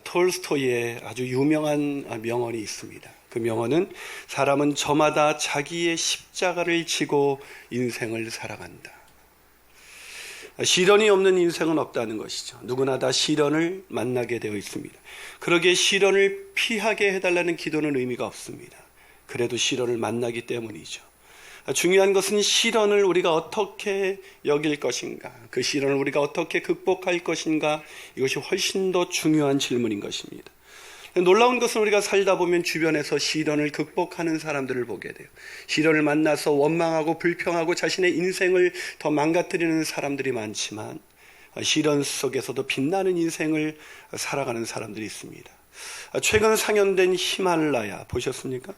톨스토이의 아주 유명한 명언이 있습니다. 그 명언은 사람은 저마다 자기의 십자가를 지고 인생을 살아간다. 시련이 없는 인생은 없다는 것이죠. 누구나 다 시련을 만나게 되어 있습니다. 그러기에 시련을 피하게 해달라는 기도는 의미가 없습니다. 그래도 시련을 만나기 때문이죠. 중요한 것은 시련을 우리가 어떻게 여길 것인가, 그 시련을 우리가 어떻게 극복할 것인가, 이것이 훨씬 더 중요한 질문인 것입니다. 놀라운 것은 우리가 살다 보면 주변에서 시련을 극복하는 사람들을 보게 돼요. 시련을 만나서 원망하고 불평하고 자신의 인생을 더 망가뜨리는 사람들이 많지만 시련 속에서도 빛나는 인생을 살아가는 사람들이 있습니다. 최근 상영된 히말라야 보셨습니까?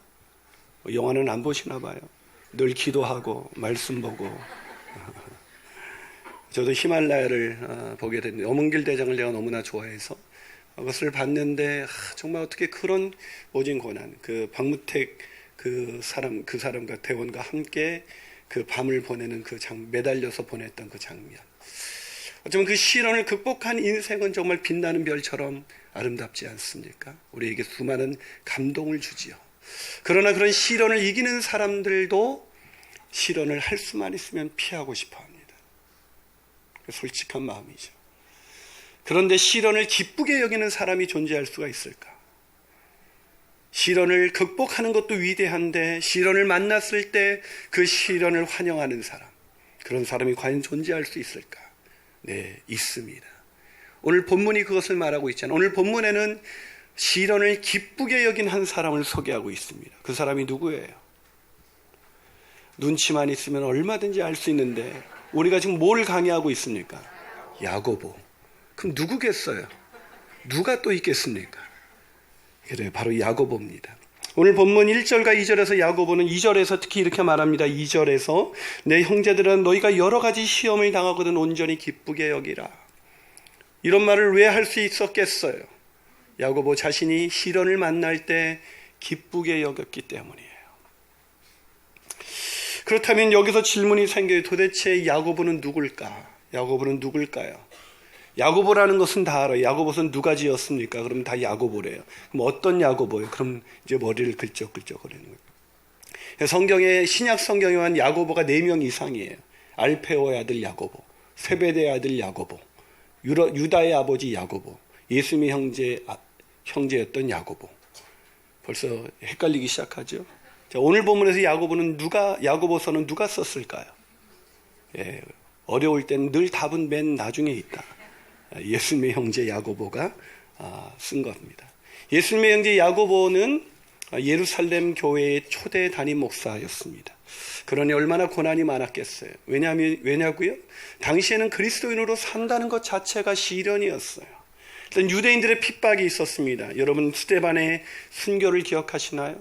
영화는 안 보시나 봐요. 늘 기도하고 말씀 보고. 저도 히말라야를 보게 됐는데 어문길 대장을 내가 너무나 좋아해서 그것을 봤는데 정말 어떻게 그런 오진 고난, 그 박무택 그 사람과 대원과 함께 그 밤을 보내는 매달려서 보냈던 그 장면. 어쩌면 그 시련을 극복한 인생은 정말 빛나는 별처럼 아름답지 않습니까? 우리에게 수많은 감동을 주지요. 그러나 그런 시련을 이기는 사람들도 시련을 할 수만 있으면 피하고 싶어 합니다. 솔직한 마음이죠. 그런데 시련을 기쁘게 여기는 사람이 존재할 수가 있을까? 시련을 극복하는 것도 위대한데 시련을 만났을 때 그 시련을 환영하는 사람, 그런 사람이 과연 존재할 수 있을까? 네, 있습니다. 오늘 본문이 그것을 말하고 있잖아요. 오늘 본문에는 시련을 기쁘게 여긴 한 사람을 소개하고 있습니다. 그 사람이 누구예요? 눈치만 있으면 얼마든지 알 수 있는데 우리가 지금 뭘 강의하고 있습니까? 야고보. 그럼 누구겠어요? 누가 또 있겠습니까? 그래요, 바로 야고보입니다. 오늘 본문 1절과 2절에서 야고보는 2절에서 특히 이렇게 말합니다. 2절에서 내 형제들은 너희가 여러 가지 시험을 당하거든 온전히 기쁘게 여기라. 이런 말을 왜 할 수 있었겠어요? 야고보 자신이 시련을 만날 때 기쁘게 여겼기 때문이에요. 그렇다면 여기서 질문이 생겨요. 도대체 야고보는 누굴까? 야고보는 누굴까요? 야고보라는 것은 다 알아요. 야고보는 누가 지었습니까? 그럼 다 야고보래요. 그럼 어떤 야고보예요? 그럼 이제 머리를 긁적긁적거리는 거예요. 성경에, 신약 성경에 한 야고보가 4명 이상이에요. 알페오의 아들 야고보, 세베대의 아들 야고보, 유다의 아버지 야고보, 예수님의 형제였던 야고보. 벌써 헷갈리기 시작하죠. 자, 오늘 본문에서 야고보서는 누가 썼을까요? 예, 어려울 때는 늘 답은 맨 나중에 있다. 예수님의 형제 야고보가 쓴 겁니다. 예수님의 형제 야고보는 예루살렘 교회의 초대 담임 목사였습니다. 그러니 얼마나 고난이 많았겠어요. 왜냐고요? 당시에는 그리스도인으로 산다는 것 자체가 시련이었어요. 일단 유대인들의 핍박이 있었습니다. 여러분 스데반의 순교를 기억하시나요?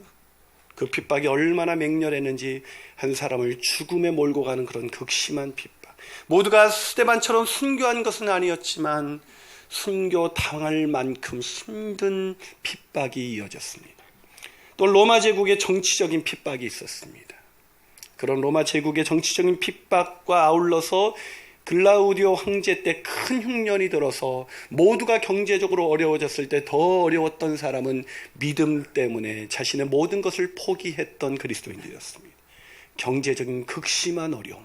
그 핍박이 얼마나 맹렬했는지, 한 사람을 죽음에 몰고 가는 그런 극심한 핍박. 모두가 스데반처럼 순교한 것은 아니었지만 순교 당할 만큼 힘든 핍박이 이어졌습니다. 또 로마 제국의 정치적인 핍박이 있었습니다. 그런 로마 제국의 정치적인 핍박과 아울러서 글라우디오 황제 때 큰 흉년이 들어서 모두가 경제적으로 어려워졌을 때 더 어려웠던 사람은 믿음 때문에 자신의 모든 것을 포기했던 그리스도인들이었습니다. 경제적인 극심한 어려움,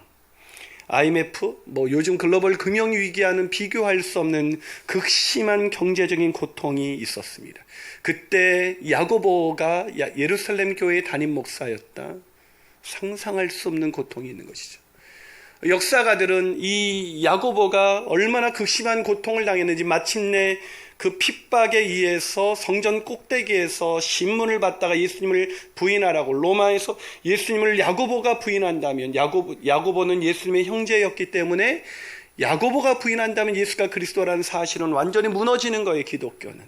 IMF, 요즘 글로벌 금융위기와는 비교할 수 없는 극심한 경제적인 고통이 있었습니다. 그때 야고보가 예루살렘 교회의 담임 목사였다. 상상할 수 없는 고통이 있는 것이죠. 역사가들은 이 야고보가 얼마나 극심한 고통을 당했는지, 마침내 그 핍박에 의해서 성전 꼭대기에서 신문을 받다가 예수님을 부인하라고, 로마에서 예수님을 야고보가 부인한다면, 야고보는 예수님의 형제였기 때문에 야고보가 부인한다면 예수가 그리스도라는 사실은 완전히 무너지는 거예요, 기독교는.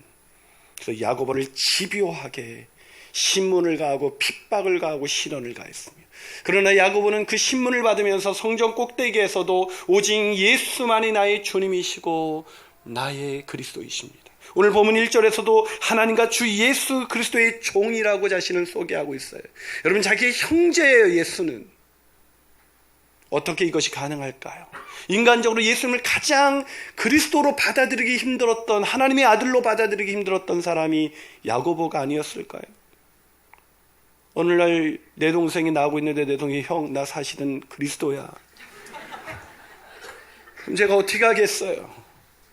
그래서 야고보를 집요하게 신문을 가하고 핍박을 가하고 시련을 가했습니다. 그러나 야고보는 그 신문을 받으면서 성전 꼭대기에서도 오직 예수만이 나의 주님이시고 나의 그리스도이십니다. 오늘 본문 1절에서도 하나님과 주 예수 그리스도의 종이라고 자신을 소개하고 있어요. 여러분, 자기의 형제예요. 예수는 어떻게 이것이 가능할까요? 인간적으로 예수님을 가장 그리스도로 받아들이기 힘들었던, 하나님의 아들로 받아들이기 힘들었던 사람이 야고보가 아니었을까요? 오늘날 내 동생이 나오고 있는데 내 동생이 형, 나 사실은 그리스도야. 그럼 제가 어떻게 하겠어요?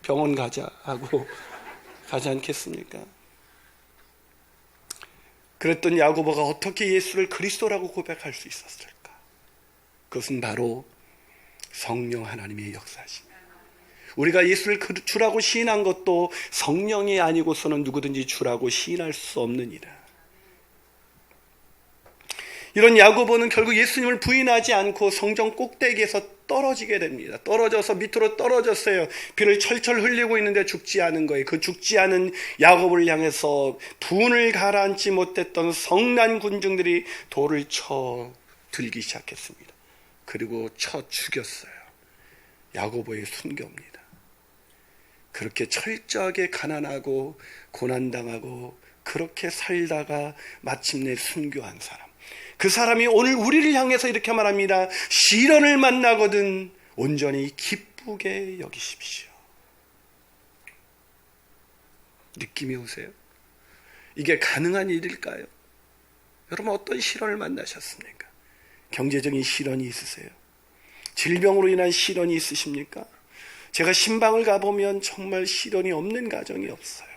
병원 가자 하고 가지 않겠습니까? 그랬던 야고보가 어떻게 예수를 그리스도라고 고백할 수 있었을까? 그것은 바로 성령 하나님의 역사십니다. 우리가 예수를 주라고 시인한 것도 성령이 아니고서는 누구든지 주라고 시인할 수 없는 일이라. 이런 야고보는 결국 예수님을 부인하지 않고 성전 꼭대기에서 떨어지게 됩니다. 떨어져서 밑으로 떨어졌어요. 비를 철철 흘리고 있는데 죽지 않은 거예요. 그 죽지 않은 야고보를 향해서 분을 가라앉지 못했던 성난 군중들이 돌을 쳐 들기 시작했습니다. 그리고 쳐 죽였어요. 야고보의 순교입니다. 그렇게 철저하게 가난하고 고난당하고 그렇게 살다가 마침내 순교한 사람. 그 사람이 오늘 우리를 향해서 이렇게 말합니다. 시련을 만나거든 온전히 기쁘게 여기십시오. 느낌이 오세요? 이게 가능한 일일까요? 여러분 어떤 시련을 만나셨습니까? 경제적인 시련이 있으세요? 질병으로 인한 시련이 있으십니까? 제가 신방을 가보면 정말 시련이 없는 가정이 없어요.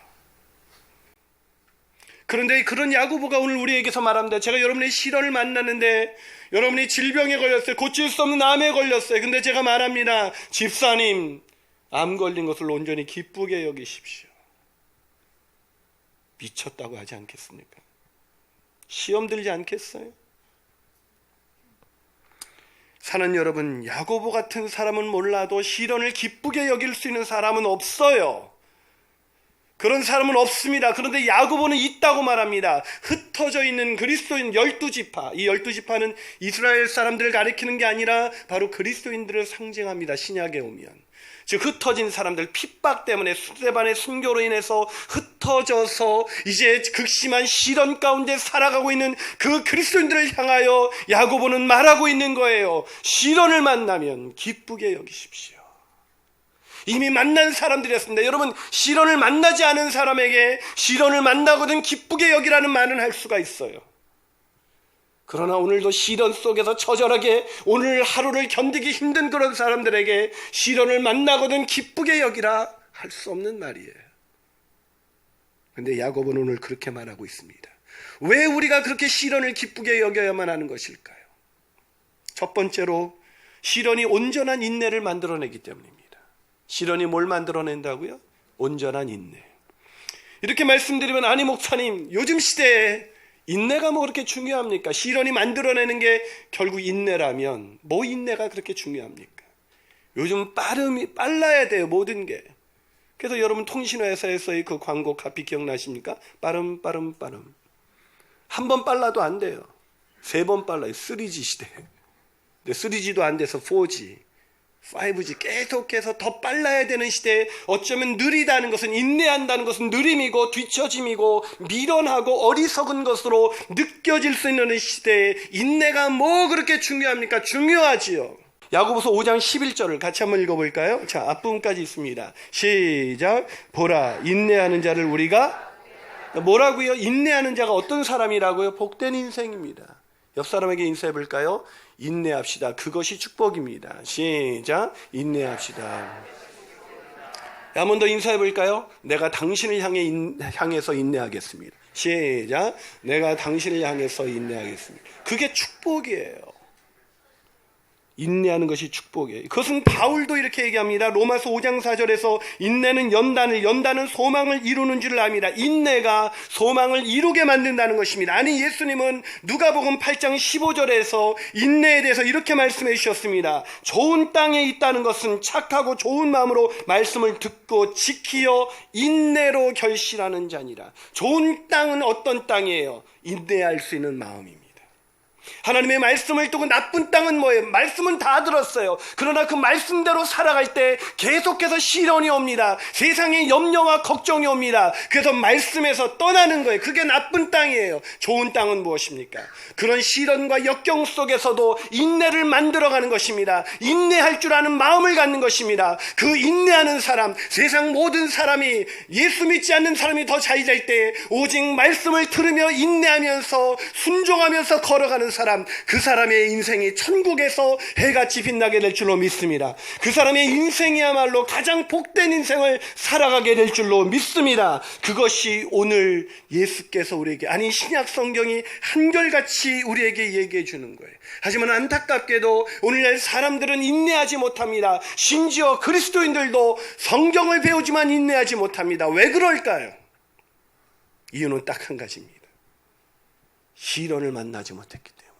그런데 그런 야고보가 오늘 우리에게서 말합니다. 제가 여러분의 시련을 만났는데 여러분이 질병에 걸렸어요. 고칠 수 없는 암에 걸렸어요. 근데 제가 말합니다. 집사님, 암 걸린 것을 온전히 기쁘게 여기십시오. 미쳤다고 하지 않겠습니까? 시험 들지 않겠어요? 사는 여러분, 야고보 같은 사람은 몰라도 시련을 기쁘게 여길 수 있는 사람은 없어요. 그런 사람은 없습니다. 그런데 야고보는 있다고 말합니다. 흩어져 있는 그리스도인 12지파. 이 12지파는 이스라엘 사람들을 가리키는 게 아니라 바로 그리스도인들을 상징합니다. 신약에 오면. 즉 흩어진 사람들, 핍박 때문에 스데반의 순교로 인해서 흩어져서 이제 극심한 시련 가운데 살아가고 있는 그 그리스도인들을 향하여 야고보는 말하고 있는 거예요. 시련을 만나면 기쁘게 여기십시오. 이미 만난 사람들이었습니다. 여러분, 시련을 만나지 않은 사람에게 시련을 만나거든 기쁘게 여기라는 말은 할 수가 있어요. 그러나 오늘도 시련 속에서 처절하게 오늘 하루를 견디기 힘든 그런 사람들에게 시련을 만나거든 기쁘게 여기라 할 수 없는 말이에요. 그런데 야고보는 오늘 그렇게 말하고 있습니다. 왜 우리가 그렇게 시련을 기쁘게 여겨야만 하는 것일까요? 첫 번째로 시련이 온전한 인내를 만들어내기 때문입니다. 시련이 뭘 만들어낸다고요? 온전한 인내. 이렇게 말씀드리면 아니 목사님, 요즘 시대에 인내가 뭐 그렇게 중요합니까? 시련이 만들어내는 게 결국 인내라면 뭐 인내가 그렇게 중요합니까? 요즘 빨라야 돼요, 모든 게. 그래서 여러분 통신회사에서의 그 광고 카피 기억나십니까? 빠름. 한 번 빨라도 안 돼요. 3번 빨라요. 3G 시대. 근데 3G도 안 돼서 4G. 5G 계속해서 더 빨라야 되는 시대에 어쩌면 느리다는 것은, 인내한다는 것은 느림이고 뒤처짐이고 미련하고 어리석은 것으로 느껴질 수 있는 시대에 인내가 뭐 그렇게 중요합니까? 중요하지요. 야고보서 5장 11절을 같이 한번 읽어볼까요? 자, 앞부분까지 있습니다. 시작. 보라, 인내하는 자를 우리가 뭐라고요? 인내하는 자가 어떤 사람이라고요? 복된 인생입니다. 옆 사람에게 인사해볼까요? 인내합시다. 그것이 축복입니다. 시작. 인내합시다. 한 번 더 인사해볼까요? 내가 당신을 향해서 인내하겠습니다. 시작. 내가 당신을 향해서 인내하겠습니다. 그게 축복이에요. 인내하는 것이 축복이에요. 그것은 바울도 이렇게 얘기합니다. 로마서 5장 4절에서 인내는 연단은 소망을 이루는 줄을 압니다. 인내가 소망을 이루게 만든다는 것입니다. 아니, 예수님은 누가복음 8장 15절에서 인내에 대해서 이렇게 말씀해 주셨습니다. 좋은 땅에 있다는 것은 착하고 좋은 마음으로 말씀을 듣고 지키어 인내로 결실하는 자니라. 좋은 땅은 어떤 땅이에요? 인내할 수 있는 마음입니다. 하나님의 말씀을 두고 나쁜 땅은 뭐예요? 말씀은 다 들었어요. 그러나 그 말씀대로 살아갈 때 계속해서 시련이 옵니다. 세상에 염려와 걱정이 옵니다. 그래서 말씀에서 떠나는 거예요. 그게 나쁜 땅이에요. 좋은 땅은 무엇입니까? 그런 시련과 역경 속에서도 인내를 만들어가는 것입니다. 인내할 줄 아는 마음을 갖는 것입니다. 그 인내하는 사람, 세상 모든 사람이, 예수 믿지 않는 사람이 더 잘 될 때 오직 말씀을 들으며 인내하면서 순종하면서 걸어가는 사람, 그 사람의 인생이 천국에서 해같이 빛나게 될 줄로 믿습니다. 그 사람의 인생이야말로 가장 복된 인생을 살아가게 될 줄로 믿습니다. 그것이 오늘 예수께서 우리에게, 아니 신약 성경이 한결같이 우리에게 얘기해 주는 거예요. 하지만 안타깝게도 오늘날 사람들은 인내하지 못합니다. 심지어 그리스도인들도 성경을 배우지만 인내하지 못합니다. 왜 그럴까요? 이유는 딱 한 가지입니다. 시련을 만나지 못했기 때문에.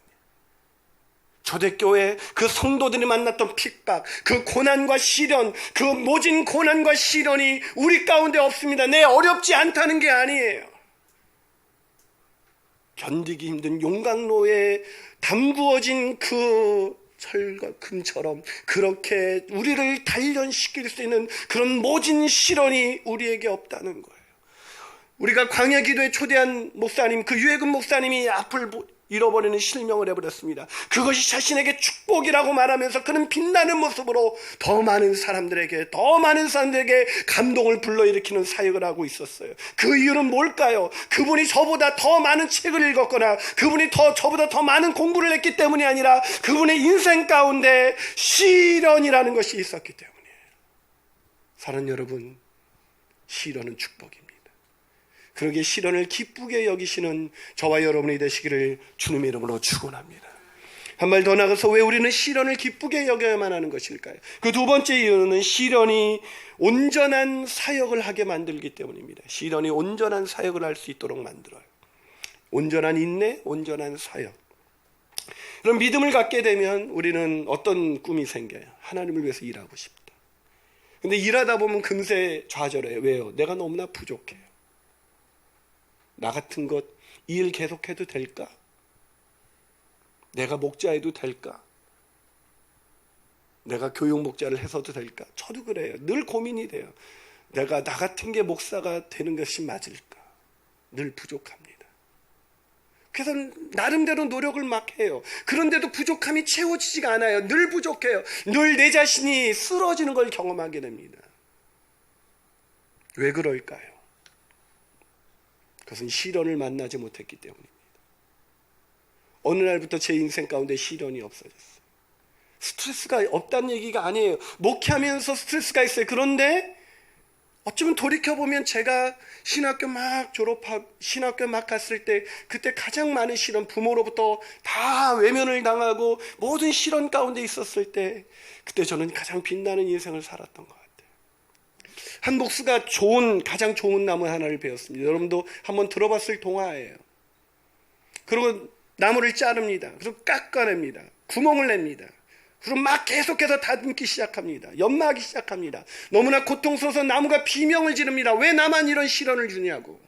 초대교회 그 성도들이 만났던 핍박, 그 고난과 시련, 그 모진 고난과 시련이 우리 가운데 없습니다. 내 어렵지 않다는 게 아니에요. 견디기 힘든 용광로에 담구어진 그 철과 금처럼 그렇게 우리를 단련시킬 수 있는 그런 모진 시련이 우리에게 없다는 거예요. 우리가 광야 기도에 초대한 목사님, 그 유해근 목사님이 앞을 잃어버리는 실명을 해버렸습니다. 그것이 자신에게 축복이라고 말하면서 그는 빛나는 모습으로 더 많은 사람들에게 감동을 불러일으키는 사역을 하고 있었어요. 그 이유는 뭘까요? 그분이 저보다 더 많은 책을 읽었거나 그분이 저보다 더 많은 공부를 했기 때문이 아니라 그분의 인생 가운데 시련이라는 것이 있었기 때문이에요. 사랑하는 여러분, 시련은 축복입니다. 그러기에 시련을 기쁘게 여기시는 저와 여러분이 되시기를 주님의 이름으로 축원합니다. 한 발 더 나가서 왜 우리는 시련을 기쁘게 여겨야만 하는 것일까요? 그 두 번째 이유는 시련이 온전한 사역을 하게 만들기 때문입니다. 시련이 온전한 사역을 할 수 있도록 만들어요. 온전한 인내, 온전한 사역. 그럼 믿음을 갖게 되면 우리는 어떤 꿈이 생겨요? 하나님을 위해서 일하고 싶다. 근데 일하다 보면 금세 좌절해요. 왜요? 내가 너무나 부족해요. 나 같은 것 이 일 계속해도 될까? 내가 목자해도 될까? 내가 교육 목자를 해서도 될까? 저도 그래요. 늘 고민이 돼요. 내가 나 같은 게 목사가 되는 것이 맞을까? 늘 부족합니다. 그래서 나름대로 노력을 막 해요. 그런데도 부족함이 채워지지가 않아요. 늘 부족해요. 늘 내 자신이 쓰러지는 걸 경험하게 됩니다. 왜 그럴까요? 그것은 시련을 만나지 못했기 때문입니다. 어느 날부터 제 인생 가운데 시련이 없어졌어요. 스트레스가 없다는 얘기가 아니에요. 목회하면서 스트레스가 있어요. 그런데 어쩌면 돌이켜보면 제가 신학교 막 갔을 때 그때 가장 많은 시련, 부모로부터 다 외면을 당하고 모든 시련 가운데 있었을 때 그때 저는 가장 빛나는 인생을 살았던 것 같아요. 한 목수가 가장 좋은 나무 하나를 베었습니다. 여러분도 한번 들어봤을 동화예요. 그리고 나무를 자릅니다. 그리고 깎아냅니다. 구멍을 냅니다. 그리고 막 계속해서 다듬기 시작합니다. 연마하기 시작합니다. 너무나 고통스러워서 나무가 비명을 지릅니다. 왜 나만 이런 시련을 주냐고.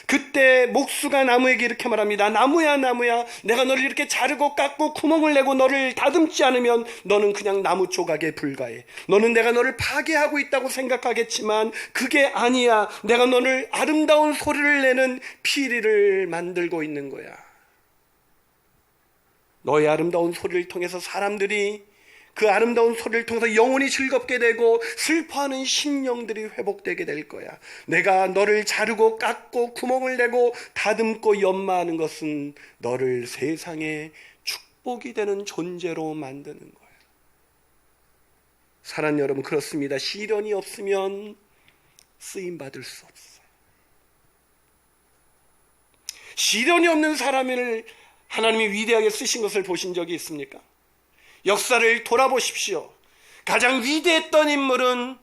그때 목수가 나무에게 이렇게 말합니다. 나무야, 나무야, 내가 너를 이렇게 자르고 깎고 구멍을 내고 너를 다듬지 않으면 너는 그냥 나무 조각에 불과해. 너는 내가 너를 파괴하고 있다고 생각하겠지만 그게 아니야. 내가 너를 아름다운 소리를 내는 피리를 만들고 있는 거야. 너의 아름다운 소리를 통해서 사람들이 그 아름다운 소리를 통해서 영혼이 즐겁게 되고 슬퍼하는 심령들이 회복되게 될 거야. 내가 너를 자르고 깎고 구멍을 내고 다듬고 연마하는 것은 너를 세상에 축복이 되는 존재로 만드는 거야. 사랑하는 여러분, 그렇습니다. 시련이 없으면 쓰임받을 수 없어요. 시련이 없는 사람을 하나님이 위대하게 쓰신 것을 보신 적이 있습니까? 역사를 돌아보십시오. 가장 위대했던 인물은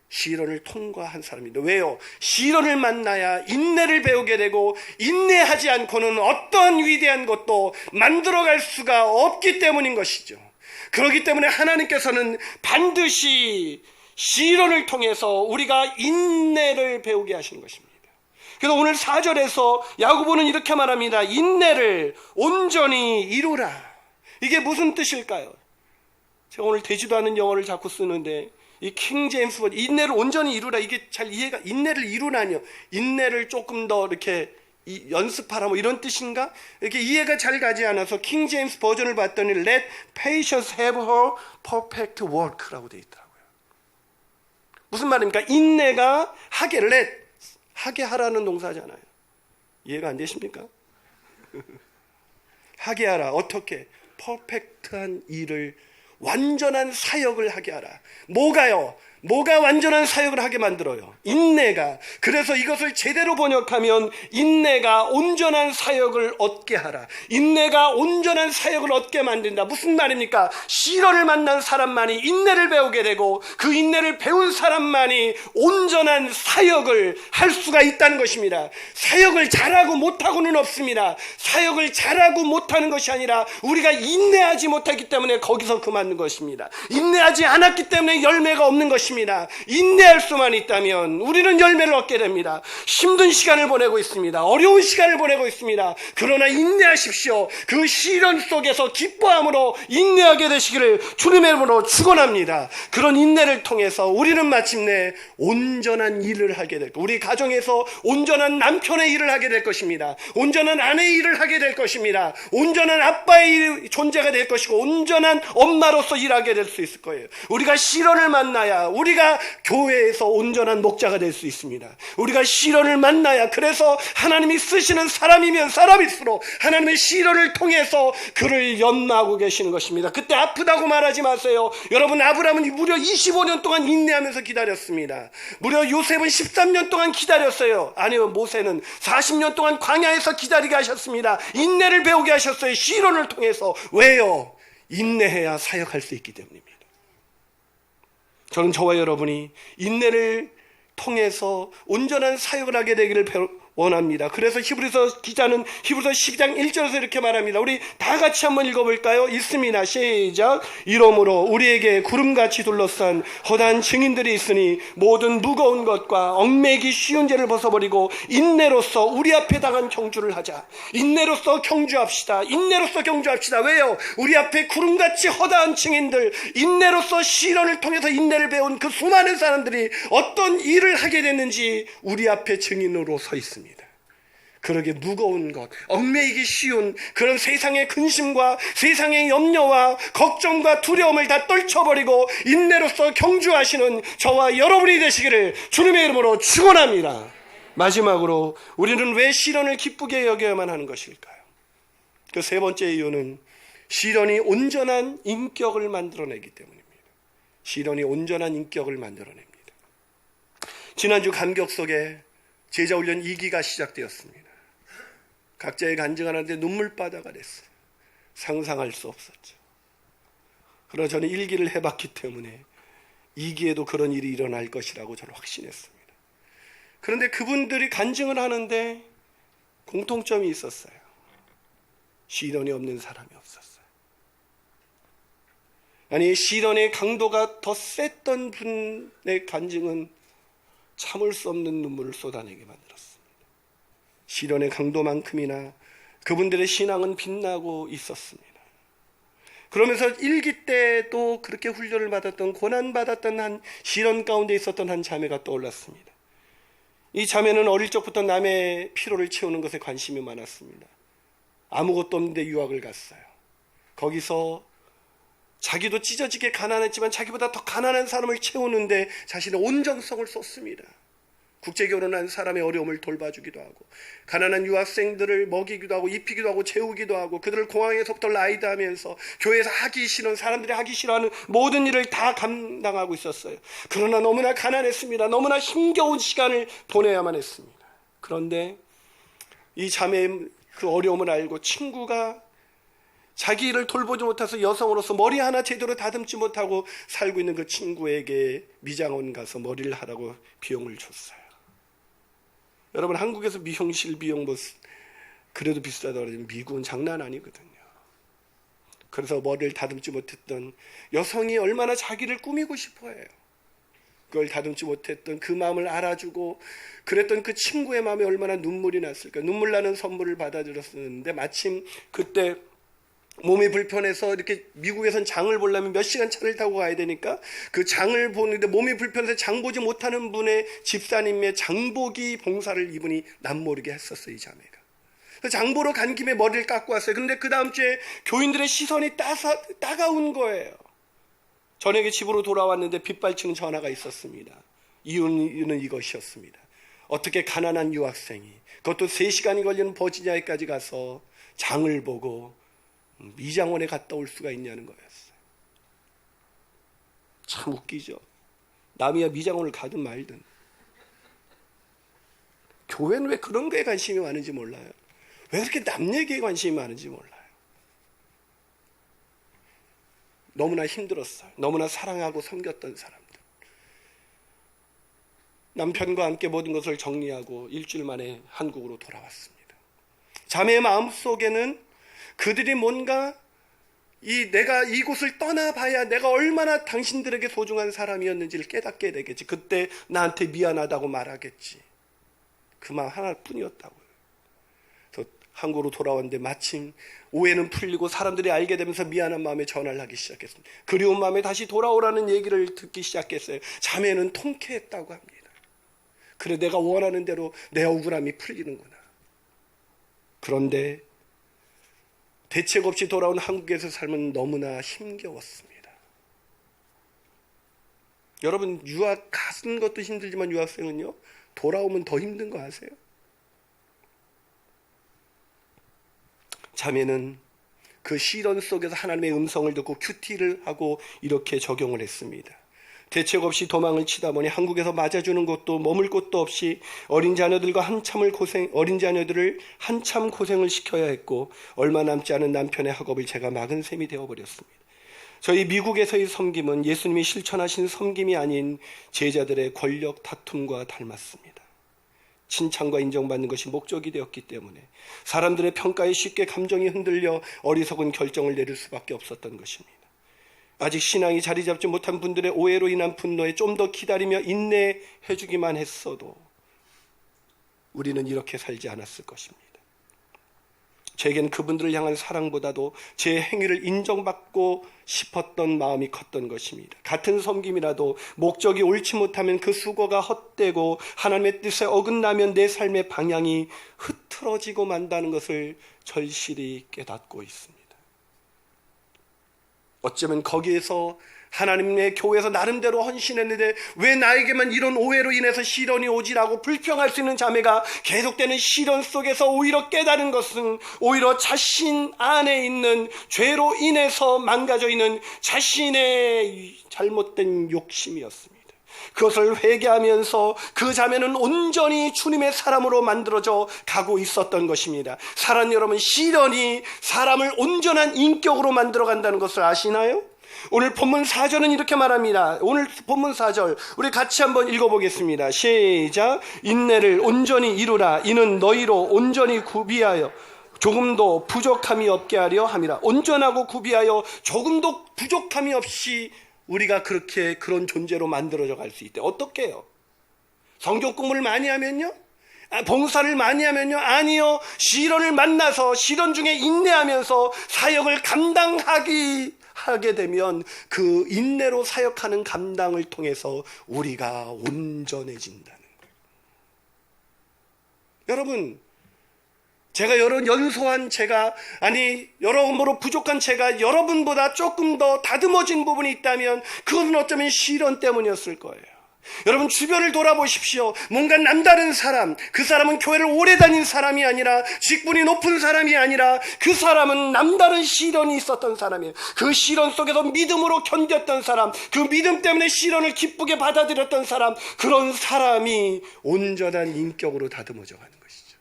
시련을 통과한 사람입니다. 왜요? 시련을 만나야 인내를 배우게 되고 인내하지 않고는 어떠한 위대한 것도 만들어갈 수가 없기 때문인 것이죠. 그렇기 때문에 하나님께서는 반드시 시련을 통해서 우리가 인내를 배우게 하시는 것입니다. 그래서 오늘 4절에서 야고보는 이렇게 말합니다. 인내를 온전히 이루라. 이게 무슨 뜻일까요? 제가 오늘 되지도 않은 영어를 자꾸 쓰는데 이 킹제임스 버전 인내를 온전히 이루라, 이게 잘 이해가, 인내를 이루라니요, 인내를 조금 더 이렇게 연습하라 뭐 이런 뜻인가? 이렇게 이해가 잘 가지 않아서 킹제임스 버전을 봤더니 Let patience have her perfect work라고 되어 있더라고요. 무슨 말입니까? 인내가 하게, 하게 하라는 동사잖아요. 이해가 안 되십니까? 하게 하라. 어떻게? 퍼펙트한 일을, 완전한 사역을 하게 하라. 뭐가요? 뭐가 완전한 사역을 하게 만들어요? 인내가. 그래서 이것을 제대로 번역하면 인내가 온전한 사역을 얻게 하라. 인내가 온전한 사역을 얻게 만든다. 무슨 말입니까? 시련을 만난 사람만이 인내를 배우게 되고 그 인내를 배운 사람만이 온전한 사역을 할 수가 있다는 것입니다. 사역을 잘하고 못하고는 없습니다. 사역을 잘하고 못하는 것이 아니라 우리가 인내하지 못했기 때문에 거기서 그만둔 것입니다. 인내하지 않았기 때문에 열매가 없는 것입니다. 인내할 수만 있다면 우리는 열매를 얻게 됩니다. 힘든 시간을 보내고 있습니다. 어려운 시간을 보내고 있습니다. 그러나 인내하십시오. 그 시련 속에서 기뻐함으로 인내하게 되시기를 주님의 이름으로 축원합니다. 그런 인내를 통해서 우리는 마침내 온전한 일을 하게 될 것입니다. 우리 가정에서 온전한 남편의 일을 하게 될 것입니다. 온전한 아내의 일을 하게 될 것입니다. 온전한 아빠의 존재가 될 것이고 온전한 엄마로서 일하게 될 수 있을 거예요. 우리가 시련을 만나야 우리가 교회에서 온전한 목자가 될 수 있습니다. 우리가 시련을 만나야, 그래서 하나님이 쓰시는 사람이면 사람일수록 하나님의 시련을 통해서 그를 연마하고 계시는 것입니다. 그때 아프다고 말하지 마세요. 여러분, 아브라함은 무려 25년 동안 인내하면서 기다렸습니다. 무려 요셉은 13년 동안 기다렸어요. 아니요, 모세는 40년 동안 광야에서 기다리게 하셨습니다. 인내를 배우게 하셨어요. 시련을 통해서. 왜요? 인내해야 사역할 수 있기 때문입니다. 저는 저와 여러분이 인내를 통해서 온전한 사역을 하게 되기를 원합니다. 그래서 히브리서 기자는 히브리서 12장 1절에서 이렇게 말합니다. 우리 다 같이 한번 읽어볼까요? 있습니다. 시작. 이러므로 우리에게 구름같이 둘러싼 허다한 증인들이 있으니 모든 무거운 것과 얽매이기 쉬운 죄를 벗어버리고 인내로서 우리 앞에 당한 경주를 하자. 인내로서 경주합시다. 인내로서 경주합시다. 왜요? 우리 앞에 구름같이 허다한 증인들, 인내로서 시련을 통해서 인내를 배운 그 수많은 사람들이 어떤 일을 하게 됐는지 우리 앞에 증인으로 서 있습니다. 그러게 무거운 것, 얽매이기 쉬운 그런 세상의 근심과 세상의 염려와 걱정과 두려움을 다 떨쳐버리고 인내로서 경주하시는 저와 여러분이 되시기를 주님의 이름으로 축원합니다. 마지막으로 우리는 왜 시련을 기쁘게 여겨야만 하는 것일까요? 그 세 번째 이유는 시련이 온전한 인격을 만들어내기 때문입니다. 시련이 온전한 인격을 만들어냅니다. 지난주 감격 속에 제자훈련 2기가 시작되었습니다. 각자의 간증하는데 눈물바다가 됐어요. 상상할 수 없었죠. 그러나 저는 1기를 해봤기 때문에 2기에도 그런 일이 일어날 것이라고 저는 확신했습니다. 그런데 그분들이 간증을 하는데 공통점이 있었어요. 시련이 없는 사람이 없었어요. 아니, 시련의 강도가 더 셌던 분의 간증은 참을 수 없는 눈물을 쏟아내게 만들었습니다. 시련의 강도만큼이나 그분들의 신앙은 빛나고 있었습니다. 그러면서 1기 때도 그렇게 훈련을 받았던, 고난받았던 한 시련 가운데 있었던 한 자매가 떠올랐습니다. 이 자매는 어릴 적부터 남의 피로를 채우는 것에 관심이 많았습니다. 아무것도 없는데 유학을 갔어요. 거기서 자기도 찢어지게 가난했지만 자기보다 더 가난한 사람을 채우는데 자신의 온 정성을 쏟습니다. 국제결혼한 사람의 어려움을 돌봐주기도 하고, 가난한 유학생들을 먹이기도 하고 입히기도 하고 재우기도 하고, 그들을 공항에서부터 라이드하면서 교회에서 하기 싫은, 사람들이 하기 싫어하는 모든 일을 다 감당하고 있었어요. 그러나 너무나 가난했습니다. 너무나 힘겨운 시간을 보내야만 했습니다. 그런데 이 자매의 그 어려움을 알고 친구가 자기 일을 돌보지 못해서 여성으로서 머리 하나 제대로 다듬지 못하고 살고 있는 그 친구에게 미장원 가서 머리를 하라고 비용을 줬어요. 여러분, 한국에서 미용실 비용 뭐 그래도 비싸다고 그러지만 미국은 장난 아니거든요. 그래서 머리를 다듬지 못했던 여성이 얼마나 자기를 꾸미고 싶어 해요. 그걸 다듬지 못했던 그 마음을 알아주고 그랬던 그 친구의 마음에 얼마나 눈물이 났을까. 눈물 나는 선물을 받아들였었는데 마침 그때 몸이 불편해서 이렇게 미국에선 장을 보려면 몇 시간 차를 타고 가야 되니까 그 장을 보는데 몸이 불편해서 장 보지 못하는 분의 집사님의 장보기 봉사를 이분이 남모르게 했었어요, 이 자매가. 장 보러 간 김에 머리를 깎고 왔어요. 그런데 그 다음 주에 교인들의 시선이 따가운 거예요. 저녁에 집으로 돌아왔는데 빗발치는 전화가 있었습니다. 이유는 이것이었습니다. 어떻게 가난한 유학생이 그것도 3시간이 걸리는 버지니아에까지 가서 장을 보고 미장원에 갔다 올 수가 있냐는 거였어요. 참 웃기죠. 남이야 미장원을 가든 말든. 교회는 왜 그런 거에 관심이 많은지 몰라요. 왜 그렇게 남 얘기에 관심이 많은지 몰라요. 너무나 힘들었어요. 너무나 사랑하고 섬겼던 사람들. 남편과 함께 모든 것을 정리하고 일주일 만에 한국으로 돌아왔습니다. 자매의 마음속에는 그들이 뭔가 내가 이곳을 떠나봐야 내가 얼마나 당신들에게 소중한 사람이었는지를 깨닫게 되겠지. 그때 나한테 미안하다고 말하겠지. 그 마음 하나뿐이었다고요. 그래서 한국으로 돌아왔는데 마침 오해는 풀리고 사람들이 알게 되면서 미안한 마음에 전화를 하기 시작했습니다. 그리운 마음에 다시 돌아오라는 얘기를 듣기 시작했어요. 자매는 통쾌했다고 합니다. 그래, 내가 원하는 대로 내 억울함이 풀리는구나. 그런데 대책 없이 돌아온 한국에서 삶은 너무나 힘겨웠습니다. 여러분, 유학 가는 것도 힘들지만 유학생은요, 돌아오면 더 힘든 거 아세요? 자매는 그 시련 속에서 하나님의 음성을 듣고 큐티를 하고 이렇게 적용을 했습니다. 대책 없이 도망을 치다 보니 한국에서 맞아주는 곳도 머물 곳도 없이 어린 자녀들을 한참 고생을 시켜야 했고 얼마 남지 않은 남편의 학업을 제가 막은 셈이 되어버렸습니다. 저희 미국에서의 섬김은 예수님이 실천하신 섬김이 아닌 제자들의 권력 다툼과 닮았습니다. 칭찬과 인정받는 것이 목적이 되었기 때문에 사람들의 평가에 쉽게 감정이 흔들려 어리석은 결정을 내릴 수밖에 없었던 것입니다. 아직 신앙이 자리 잡지 못한 분들의 오해로 인한 분노에 좀 더 기다리며 인내해 주기만 했어도 우리는 이렇게 살지 않았을 것입니다. 제겐 그분들을 향한 사랑보다도 제 행위를 인정받고 싶었던 마음이 컸던 것입니다. 같은 섬김이라도 목적이 옳지 못하면 그 수고가 헛되고 하나님의 뜻에 어긋나면 내 삶의 방향이 흐트러지고 만다는 것을 절실히 깨닫고 있습니다. 어쩌면 거기에서 하나님의 교회에서 나름대로 헌신했는데 왜 나에게만 이런 오해로 인해서 시련이 오지라고 불평할 수 있는 자매가 계속되는 시련 속에서 오히려 깨달은 것은 오히려 자신 안에 있는 죄로 인해서 망가져 있는 자신의 잘못된 욕심이었습니다. 그것을 회개하면서 그 자매는 온전히 주님의 사람으로 만들어져 가고 있었던 것입니다. 사랑하는 여러분, 시련이 사람을 온전한 인격으로 만들어 간다는 것을 아시나요? 오늘 본문 4절은 이렇게 말합니다. 오늘 본문 4절 우리 같이 한번 읽어보겠습니다. 시작. 인내를 온전히 이루라. 이는 너희로 온전히 구비하여 조금도 부족함이 없게 하려 함이라. 온전하고 구비하여 조금도 부족함이 없이 우리가 그런 존재로 만들어져 갈 수 있대. 어떻게 해요? 성경 공부를 많이 하면요? 봉사를 많이 하면요? 아니요. 시련을 만나서 시련 중에 인내하면서 사역을 하게 되면 그 인내로 사역하는 감당을 통해서 우리가 온전해진다는 거예요. 여러분, 여러분으로 부족한 제가 여러분보다 조금 더 다듬어진 부분이 있다면 그것은 어쩌면 시련 때문이었을 거예요. 여러분, 주변을 돌아보십시오. 뭔가 남다른 사람, 그 사람은 교회를 오래 다닌 사람이 아니라 직분이 높은 사람이 아니라 그 사람은 남다른 시련이 있었던 사람이에요. 그 시련 속에서 믿음으로 견뎠던 사람, 그 믿음 때문에 시련을 기쁘게 받아들였던 사람, 그런 사람이 온전한 인격으로 다듬어져 가는 것이죠.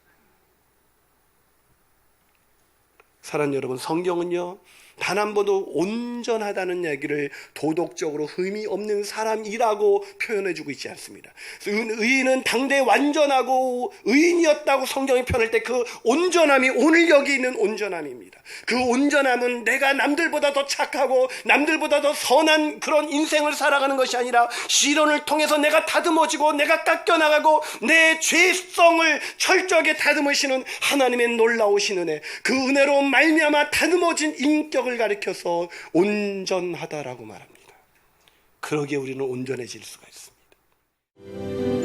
사랑하는 여러분, 성경은요 단 한 번도 온전하다는 얘기를 도덕적으로 의미 없는 사람이라고 표현해주고 있지 않습니다. 의인은 당대 완전하고 의인이었다고 성경이 표현할 때 그 온전함이 오늘 여기 있는 온전함입니다. 그 온전함은 내가 남들보다 더 착하고 남들보다 더 선한 그런 인생을 살아가는 것이 아니라 시련을 통해서 내가 다듬어지고 내가 깎여나가고 내 죄성을 철저하게 다듬으시는 하나님의 놀라우신 은혜, 그 은혜로 말미암아 다듬어진 인격을 가리켜서 온전하다라고 말합니다. 그러기에 우리는 온전해질 수가 있습니다.